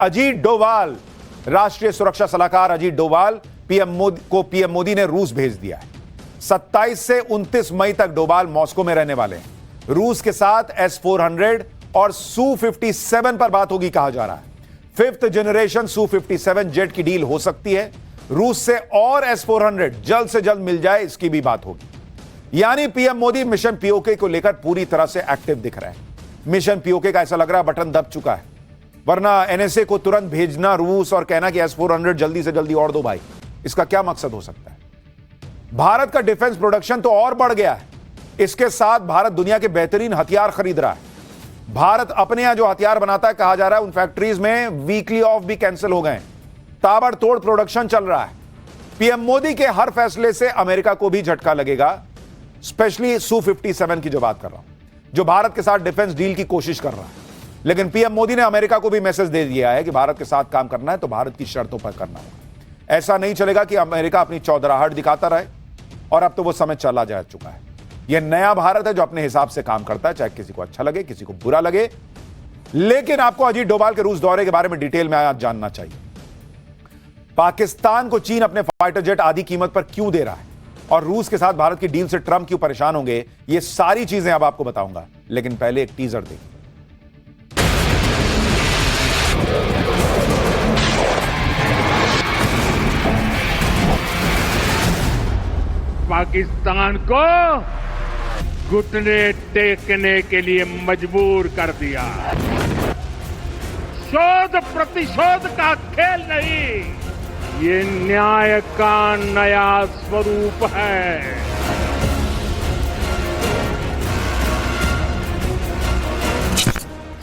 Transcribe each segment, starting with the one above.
अजीत डोभाल, राष्ट्रीय सुरक्षा सलाहकार अजीत डोभाल पीएम मोदी ने रूस भेज दिया है। 27 से 29 मई तक डोभाल मॉस्को में रहने वाले हैं। रूस के साथ S-400 और Su-57 पर बात होगी कहा जा रहा है। 5th जनरेशन Su-57 जेट की डील हो सकती है। रूस से और S-400 जल्द से जल्द मिल जाए, इसकी भी बात होगी। यानी पीएम मोदी मिशन पीओके को लेकर पूरी तरह से एक्टिव दिख रहे हैं। मिशन पीओके का ऐसा लग रहा है बटन दब चुका है, वरना एनएसए को तुरंत भेजना रूस और कहना कि S-400 जल्दी से जल्दी और दो भाई, इसका क्या मकसद हो सकता है? भारत का डिफेंस प्रोडक्शन तो और बढ़ गया है। इसके साथ भारत दुनिया के बेहतरीन हथियार खरीद रहा है। भारत अपने यहां जो हथियार बनाता है, कहा जा रहा है उन फैक्ट्रीज में वीकली ऑफ भी कैंसिल हो गए। ताबड़तोड़ प्रोडक्शन चल रहा है। पीएम मोदी के हर फैसले से अमेरिका को भी झटका लगेगा, स्पेशली Su-57 की जो बात कर रहा हूं, जो भारत के साथ डिफेंस डील की कोशिश कर रहा है। लेकिन पीएम मोदी ने अमेरिका को भी मैसेज दे दिया है कि भारत के साथ काम करना है तो भारत की शर्तों पर करना होगा। ऐसा नहीं चलेगा कि अमेरिका अपनी चौधराहट दिखाता रहे, और अब तो वो समय चला जा चुका है। यह नया भारत है जो अपने हिसाब से काम करता है, चाहे किसी को अच्छा लगे किसी को बुरा लगे। लेकिन आपको अजीत डोभाल के रूस दौरे के बारे में डिटेल में आज जानना चाहिए। पाकिस्तान को चीन अपने फाइटर जेट आधी कीमत पर क्यों दे रहा है, और रूस के साथ भारत की डील से ट्रंप क्यों परेशान होंगे, ये सारी चीजें अब आपको बताऊंगा। लेकिन पहले एक टीजर देखिए। पाकिस्तान को घुटने टेकने के लिए मजबूर कर दिया। शोध प्रतिशोध का खेल नहीं, ये न्याय का नया स्वरूप है।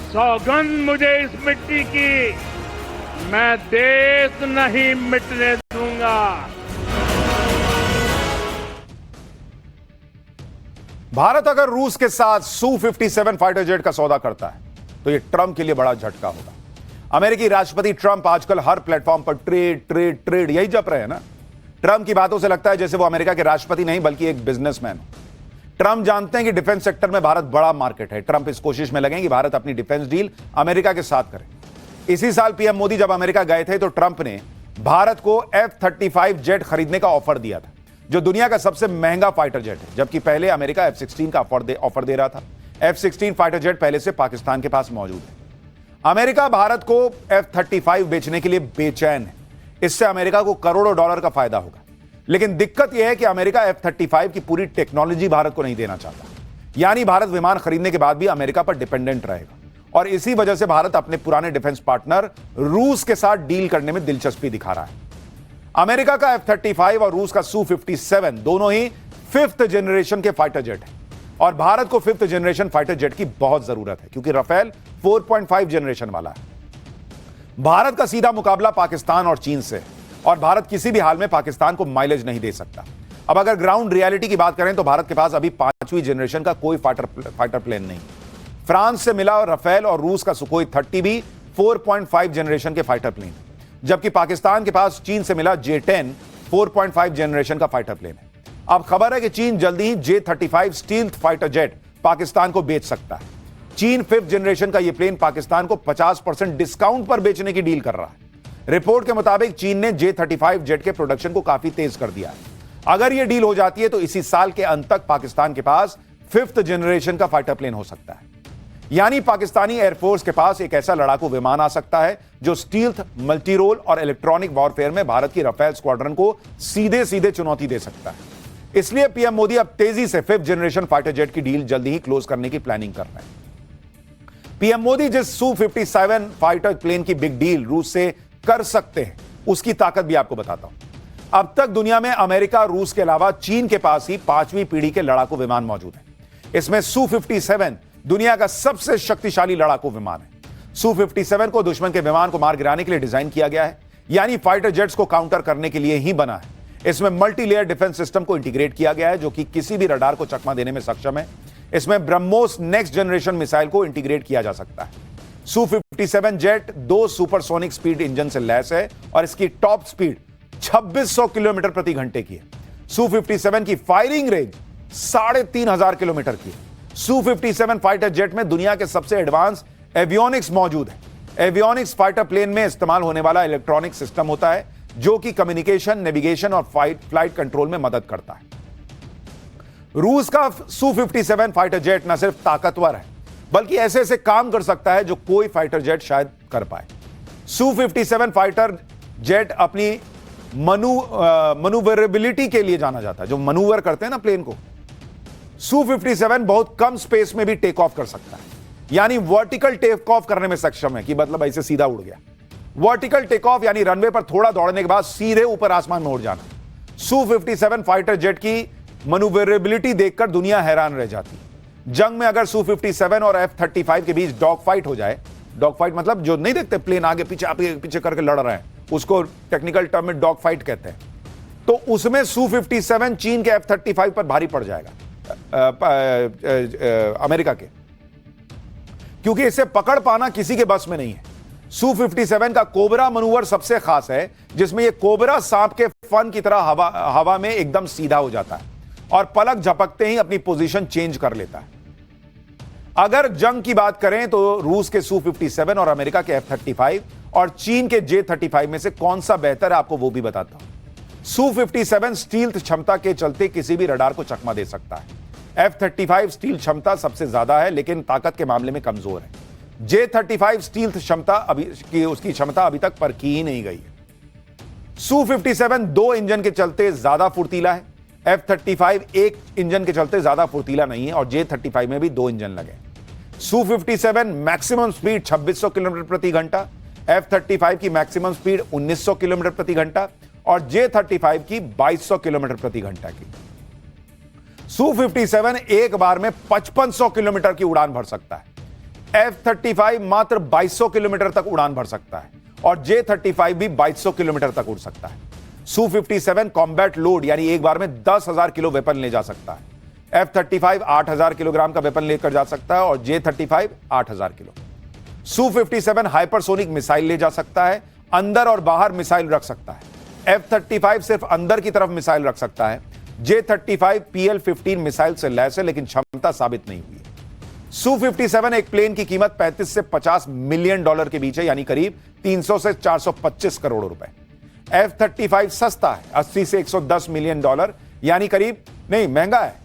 सौगंध मुझे इस मिट्टी की, मैं देश नहीं मिटने दूंगा। भारत अगर रूस के साथ Su-57 फाइटर जेट का सौदा करता है तो यह ट्रंप के लिए बड़ा झटका होगा। अमेरिकी राष्ट्रपति ट्रंप आजकल हर प्लेटफॉर्म पर ट्रेड ट्रेड ट्रेड यही जप रहे हैं ना। ट्रंप की बातों से लगता है जैसे वो अमेरिका के राष्ट्रपति नहीं बल्कि एक बिजनेसमैन। ट्रंप जानते हैं कि डिफेंस सेक्टर में भारत बड़ा मार्केट है। ट्रंप इस कोशिश में लगे कि भारत अपनी डिफेंस डील अमेरिका के साथ करे। इसी साल पीएम मोदी जब अमेरिका गए थे तो ट्रंप ने भारत को F-35 जेट खरीदने का ऑफर दिया था, जो दुनिया का सबसे महंगा फाइटर जेट है, जबकि पहले अमेरिका F-16 का ऑफर दे रहा था। F-16 फाइटर जेट पहले से पाकिस्तान के पास मौजूद है। अमेरिका भारत को F-35 बेचने के लिए बेचैन है। इससे अमेरिका को करोड़ों डॉलर का फायदा होगा। लेकिन दिक्कत यह है कि अमेरिका F-35 की पूरी टेक्नोलॉजी भारत को नहीं देना चाहता। यानी भारत विमान खरीदने के बाद भी अमेरिका पर डिपेंडेंट रहेगा, और इसी वजह से भारत अपने पुराने डिफेंस पार्टनर रूस के साथ डील करने में दिलचस्पी दिखा रहा है। अमेरिका का F-35 और रूस का Su-57 दोनों ही 5th जनरेशन के फाइटर जेट हैं, और भारत को 5th जनरेशन फाइटर जेट की बहुत जरूरत है क्योंकि राफेल 4.5 जनरेशन वाला है। भारत का सीधा मुकाबला पाकिस्तान और चीन से, और भारत किसी भी हाल में पाकिस्तान को माइलेज नहीं दे सकता। अब अगर ग्राउंड रियलिटी की बात करें तो भारत के पास अभी 5वीं जनरेशन का कोई फाइटर प्लेन नहीं। फ्रांस से मिला राफेल और रूस का सुखोई 30 भी 4.5 जनरेशन के फाइटर प्लेन, जबकि पाकिस्तान के पास चीन से मिला J-10 4.5 जनरेशन का फाइटर प्लेन है। अब खबर है कि चीन जल्दी ही J-35 stealth fighter jet Pakistan को बेच सकता है। चीन 5th जनरेशन का यह प्लेन पाकिस्तान को 50% डिस्काउंट पर बेचने की डील कर रहा है। रिपोर्ट के मुताबिक चीन ने J-35 जेट के प्रोडक्शन को काफी तेज कर दिया है। अगर यह डील हो जाती है तो इसी साल के अंत तक पाकिस्तान के पास 5th जनरेशन का फाइटर प्लेन हो सकता है। यानी पाकिस्तानी एयरफोर्स के पास एक ऐसा लड़ाकू विमान आ सकता है जो स्टील्थ, मल्टी रोल और इलेक्ट्रॉनिक वॉरफेयर में भारत की राफेल स्क्वाड्रन को सीधे सीधे चुनौती दे सकता है। इसलिए पीएम मोदी अब तेजी से 5th जनरेशन फाइटर जेट की डील जल्दी ही क्लोज करने की प्लानिंग कर रहे हैं। पीएम मोदी जिस Su-57 फाइटर प्लेन की बिग डील रूस से कर सकते हैं, उसकी ताकत भी आपको बताता हूं। अब तक दुनिया में अमेरिका, रूस के अलावा चीन के पास ही 5वीं पीढ़ी के लड़ाकू विमान मौजूद हैं। इसमें Su-57 दुनिया का सबसे शक्तिशाली लड़ाकू विमान है। Su-57 को दुश्मन के विमान को मार गिराने के लिए डिजाइन किया गया है, यानी फाइटर जेट्स को काउंटर करने के लिए ही बना है। इसमें मल्टी लेयर डिफेंस सिस्टम को इंटीग्रेट किया गया है जो कि किसी भी रडार को चकमा देने में सक्षम है। इसमें ब्रह्मोस नेक्स्ट जनरेशन मिसाइल को इंटीग्रेट किया जा सकता है। Su-57 jet 2 supersonic speed engine से लैस है और इसकी टॉप स्पीड 2600 किलोमीटर प्रति घंटे की है। Su-57 की फायरिंग रेंज 3500 किलोमीटर की है। Su-57 फाइटर जेट में दुनिया के सबसे एडवांस एवियोनिक्स मौजूद है। एवियोनिक्स फाइटर प्लेन में इस्तेमाल होने वाला इलेक्ट्रॉनिक सिस्टम होता है जो कि कम्युनिकेशन, नेविगेशन और फ्लाइट कंट्रोल में मदद करता है। रूस का Su-57 फाइटर जेट न सिर्फ ताकतवर है बल्कि ऐसे ऐसे काम कर सकता है जो कोई फाइटर जेट शायद कर पाए। Su-57 फाइटर जेट अपनी मनूवरेबिलिटी के लिए जाना जाता है, जो मनूवर करते हैं ना प्लेन को। Su-57 बहुत कम स्पेस में भी टेक ऑफ कर सकता है, यानी वर्टिकल टेक ऑफ करने में सक्षम है, कि मतलब ऐसे सीधा उड़ गया। वर्टिकल टेक ऑफ यानी रनवे पर थोड़ा दौड़ने के बाद सीधे ऊपर आसमान में उड़ जाना। Su-57 फाइटर जेट की मनूवरेबिलिटी देखकर दुनिया हैरान रह जाती। जंग में अगर Su-57 और F-35 के बीच डॉग फाइट हो जाए, डॉग फाइट मतलब जो नहीं देखते प्लेन आगे पीछे करके लड़ रहे हैं, उसको टेक्निकल टर्म में डॉग फाइट कहते हैं, तो उसमें Su-57 चीन के F-35 पर भारी पड़ जाएगा, अमेरिका के, क्योंकि इसे पकड़ पाना किसी के बस में नहीं है। Su-57 का कोबरा मनूवर सबसे खास है, जिसमें यह कोबरा सांप के फन की तरह हवा में एकदम सीधा हो जाता है और पलक झपकते ही अपनी पोजीशन चेंज कर लेता है। अगर जंग की बात करें तो रूस के Su-57 और अमेरिका के F-35 और चीन के J-35 में से कौन सा बेहतर है, आपको वो भी बताता हूं। Su-57 स्टील्थ क्षमता के चलते किसी भी रडार को चकमा दे सकता है। F-35 स्टील क्षमता सबसे ज्यादा है लेकिन ताकत के मामले में कमजोर है। J-35 स्टील्थ क्षमता उसकी क्षमता अभी तक परखी ही नहीं गई है। Su-57 दो इंजन के चलते ज्यादा फुर्तीला है। F-35 एक इंजन के चलते ज्यादा फुर्तीला नहीं है और J-35 में भी दो इंजन लगे। Su-57 मैक्सिमम स्पीड 2600 किलोमीटर प्रति घंटा, F-35 की मैक्सिमम स्पीड 1900 किलोमीटर प्रति घंटा और J-35 की 2200 किलोमीटर प्रति घंटा की। Su-57 एक बार में 5500 किलोमीटर की उड़ान भर सकता है। F-35 मात्र 2200 किलोमीटर तक उड़ान भर सकता है और J-35 भी 2200 किलोमीटर तक उड़ सकता है। Su-57 कॉम्बैट लोड यानी एक बार में 10,000 किलो वेपन ले जा सकता है। F-35 8,000 किलोग्राम का वेपन लेकर जा सकता है और J-35 8,000 kilo. Su-57 hypersonic missile ले जा सकता है, अंदर और बाहर मिसाइल रख सकता है। F-35 सिर्फ अंदर की तरफ मिसाइल रख सकता है। J-35 PL-15 मिसाइल से लैस है लेकिन क्षमता साबित नहीं हुई है। Su-57 एक प्लेन की कीमत 35 से 50 मिलियन डॉलर के बीच है, यानी करीब 300 से 425 करोड़ रुपए। F-35 सस्ता है, 80 से 110 मिलियन डॉलर, यानी करीब नहीं, महंगा है।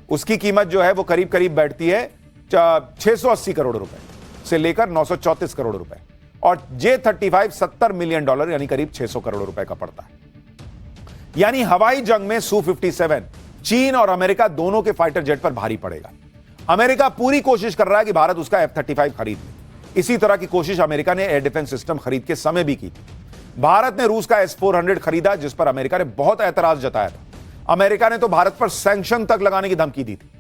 उसकी कीमत जो है वो करीब करीब बैठती है 680 करोड़ रुपए से लेकर 934 करोड़ रुपए और J-35 70 मिलियन डॉलर यानी करीब 600 करोड़ रुपए का पड़ता है। यानी हवाई जंग में Su-57 चीन और अमेरिका दोनों के फाइटर जेट पर भारी पड़ेगा। अमेरिका पूरी कोशिश कर रहा है कि भारत उसका F-35 खरीद ले। इसी तरह की कोशिश अमेरिका ने एयर डिफेंस सिस्टम खरीद के समय भी की थी। भारत ने रूस का S-400 खरीदा जिस पर अमेरिका ने बहुत ऐतराज जताया था। अमेरिका ने तो भारत पर सैंक्शन तक लगाने की धमकी दी थी,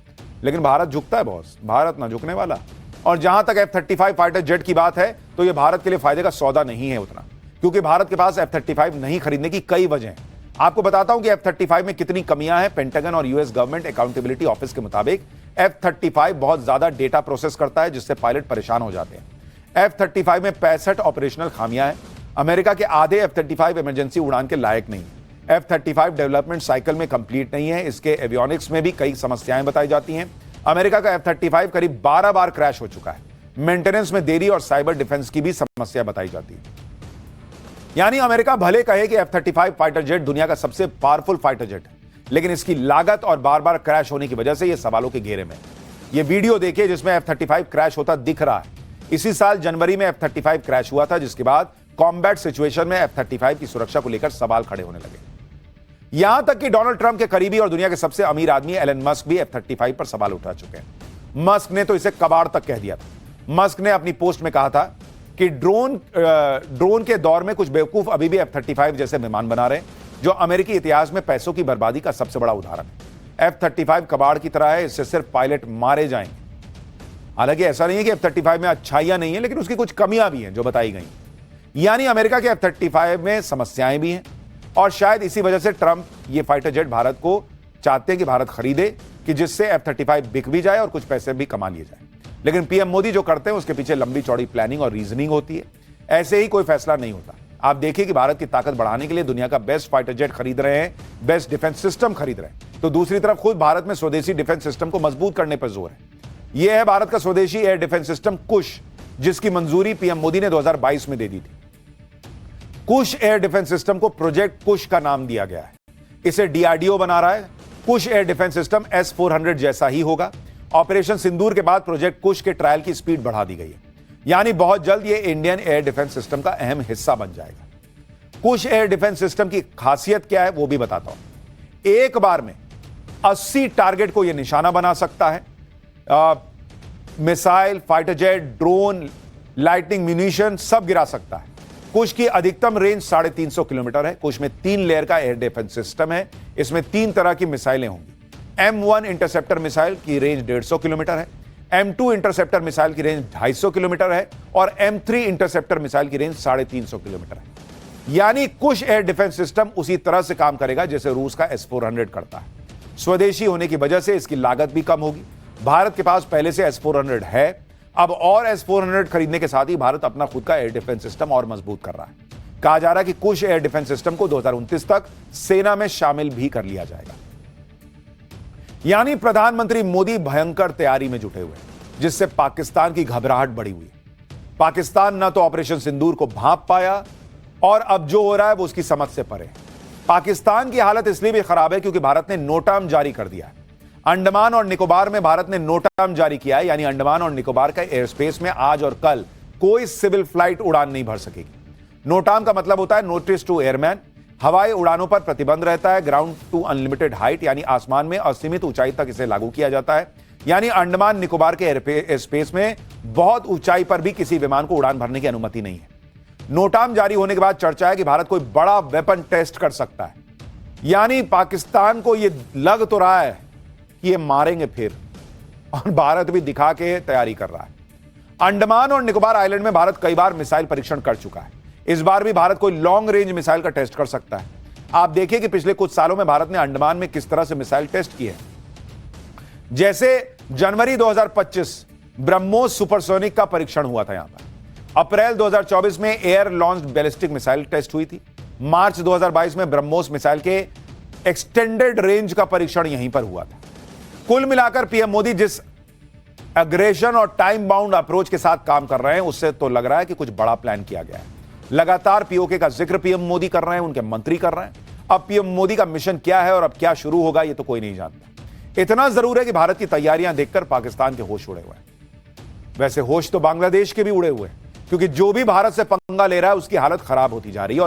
लेकिन भारत झुकता है बॉस, भारत ना झुकने वाला। और जहां तक F-35 फाइटर जेट की बात है तो यह भारत के लिए फायदे का सौदा नहीं है उतना, क्योंकि भारत के पास F-35 नहीं खरीदने की कई वजह हैं। आपको बताता हूं कि F-35 में कितनी कमियां हैं। पेंटागन और यूएस गवर्नमेंट अकाउंटेबिलिटी ऑफिस के मुताबिक F-35 बहुत ज्यादा डेटा प्रोसेस करता है जिससे पायलट परेशान हो जाते हैं। F-35 में 65 ऑपरेशनल खामियां हैं। अमेरिका के आधे F-35 इमरजेंसी उड़ान के लायक नहीं है। F-35 डेवलपमेंट साइकिल में कंप्लीट नहीं है। इसके एवियोनिक्स में भी कई समस्याएं बताई जाती हैं। अमेरिका का F-35 करीब 12 बार क्रैश हो चुका है। मेंटेनेंस में देरी और साइबर डिफेंस की भी समस्या बताई जाती है। यानी अमेरिका भले कहे कि F-35 फाइटर जेट दुनिया का सबसे पावरफुल फाइटर जेट है, लेकिन इसकी लागत और बार बार क्रैश होने की वजह से यह सवालों के घेरे में है। यह वीडियो देखिए जिसमें F-35 क्रैश होता दिख रहा है। इसी साल जनवरी में F-35 क्रैश हुआ था, जिसके बाद कॉम्बैट सिचुएशन में F-35 की सुरक्षा को लेकर सवाल खड़े होने लगे। यहां तक कि डोनाल्ड ट्रंप के करीबी और दुनिया के सबसे अमीर आदमी एलन मस्क भी F-35 पर सवाल उठा चुके हैं। मस्क ने तो इसे कबाड़ तक कह दिया था। मस्क ने अपनी पोस्ट में कहा था कि ड्रोन के दौर में कुछ बेवकूफ अभी भी F-35 जैसे विमान बना रहे हैं, जो अमेरिकी इतिहास में पैसों की बर्बादी का सबसे बड़ा उदाहरण है। F-35 कबाड़ की तरह है, इससे सिर्फ पायलट मारे जाएंगे। हालांकि ऐसा नहीं है कि F-35 में अच्छाइयां नहीं है, लेकिन उसकी कुछ कमियां भी हैं जो बताई गई। यानी अमेरिका के F-35 में समस्याएं भी हैं और शायद इसी वजह से ट्रंप ये फाइटर जेट भारत को चाहते हैं कि भारत खरीदे, कि जिससे F-35 बिक भी जाए और कुछ पैसे भी कमा लिए जाए। लेकिन पीएम मोदी जो करते हैं उसके पीछे लंबी चौड़ी प्लानिंग और रीजनिंग होती है। ऐसे ही कोई फैसला नहीं होता। आप देखिए कि भारत की ताकत बढ़ाने के लिए दुनिया का बेस्ट फाइटर जेट खरीद रहे हैं, बेस्ट डिफेंस सिस्टम खरीद रहे हैं, तो दूसरी तरफ खुद भारत में स्वदेशी डिफेंस सिस्टम को मजबूत करने पर जोर है। यह है भारत का स्वदेशी एयर डिफेंस सिस्टम कुश, जिसकी मंजूरी पीएम मोदी ने 2022 में दे दी थी। कुश एयर डिफेंस सिस्टम को प्रोजेक्ट कुश का नाम दिया गया है। इसे डीआरडीओ बना रहा है। कुश एयर डिफेंस सिस्टम S-400 जैसा ही होगा। ऑपरेशन सिंदूर के बाद प्रोजेक्ट कुश के ट्रायल की स्पीड बढ़ा दी गई है, यानी बहुत जल्द यह इंडियन एयर डिफेंस सिस्टम का अहम हिस्सा बन जाएगा। कुश एयर डिफेंस सिस्टम की खासियत क्या है वो भी बताता हूं। एक बार में 80 टारगेट को यह निशाना बना सकता है। Missile, fighter jet, drone, lightning, munition सब गिरा सकता है। कुश की अधिकतम रेंज 350 किलोमीटर है। कुश में 3 लेयर का एयर डिफेंस सिस्टम है। इसमें 3 तरह की मिसाइलें होंगी। M1 इंटरसेप्टर मिसाइल की रेंज 150 किलोमीटर है। M2 इंटरसेप्टर मिसाइल की रेंज 250 किलोमीटर है और M3 इंटरसेप्टर मिसाइल की रेंज 350 किलोमीटर है। यानी कुश एयर डिफेंस सिस्टम उसी तरह से काम करेगा जैसे रूस का S-400 करता है। स्वदेशी होने की वजह से इसकी लागत भी कम होगी। भारत के पास पहले से S-400 है। अब और S-400 खरीदने के साथ ही भारत अपना खुद का एयर डिफेंस सिस्टम और मजबूत कर रहा है। कहा जा रहा है कि कुश एयर डिफेंस सिस्टम को 2029 तक सेना में शामिल भी कर लिया जाएगा। यानी प्रधानमंत्री मोदी भयंकर तैयारी में जुटे हुए हैं, जिससे पाकिस्तान की घबराहट बढ़ी हुई है। पाकिस्तान न तो ऑपरेशन सिंदूर को भांप पाया और अब जो हो रहा है वो उसकी समझ से परे है। पाकिस्तान की हालत इसलिए भी खराब है क्योंकि भारत ने नोटाम जारी कर दिया है। अंडमान और निकोबार में भारत ने नोटाम जारी किया है, यानी अंडमान और निकोबार का एयर स्पेस में आज और कल कोई सिविल फ्लाइट उड़ान नहीं भर सकेगी। नोटाम का मतलब होता है नोटिस टू एयरमैन। हवाई उड़ानों पर प्रतिबंध रहता है। ग्राउंड टू अनलिमिटेड हाइट, यानी आसमान में असीमित ऊंचाई तक इसे लागू किया जाता है। यानी अंडमान निकोबार के एयर स्पेस में बहुत ऊंचाई पर भी किसी विमान को उड़ान भरने की अनुमति नहीं है। नोटाम जारी होने के बाद चर्चा है कि भारत कोई बड़ा वेपन टेस्ट कर सकता है। यानी पाकिस्तान को यह लग तो रहा है कि ये मारेंगे फिर, और भारत भी दिखा के तैयारी कर रहा है। अंडमान और निकोबार आइलैंड में भारत कई बार मिसाइल परीक्षण कर चुका है। इस बार भी भारत कोई लॉन्ग रेंज मिसाइल का टेस्ट कर सकता है। आप देखिए कि पिछले कुछ सालों में भारत ने अंडमान में किस तरह से मिसाइल टेस्ट किए। जैसे जनवरी 2025 ब्रह्मोस सुपरसोनिक का परीक्षण हुआ था यहां पर। अप्रैल 2024 में air launched ballistic missile test हुई थी। मार्च 2022 में ब्रह्मोस मिसाइल के एक्सटेंडेड रेंज का परीक्षण यहीं पर हुआ था। कुल मिलाकर पीएम मोदी जिस एग्रेशन और टाइम बाउंड अप्रोच के साथ काम कर रहे हैं, उससे तो लग रहा है कि कुछ बड़ा प्लान किया गया है। लगातार पीओके का जिक्र पीएम मोदी कर रहे हैं, उनके मंत्री कर रहे हैं। अब पीएम मोदी का मिशन क्या है और अब क्या शुरू होगा, यह तो कोई नहीं जानता। इतना जरूर है कि भारत की तैयारियां देखकर पाकिस्तान के होश उड़े हुए हैं। वैसे होश तो बांग्लादेश के भी उड़े हुए हैं, क्योंकि जो भी भारत से पंगा ले रहा है उसकी हालत खराब होती जा रही है।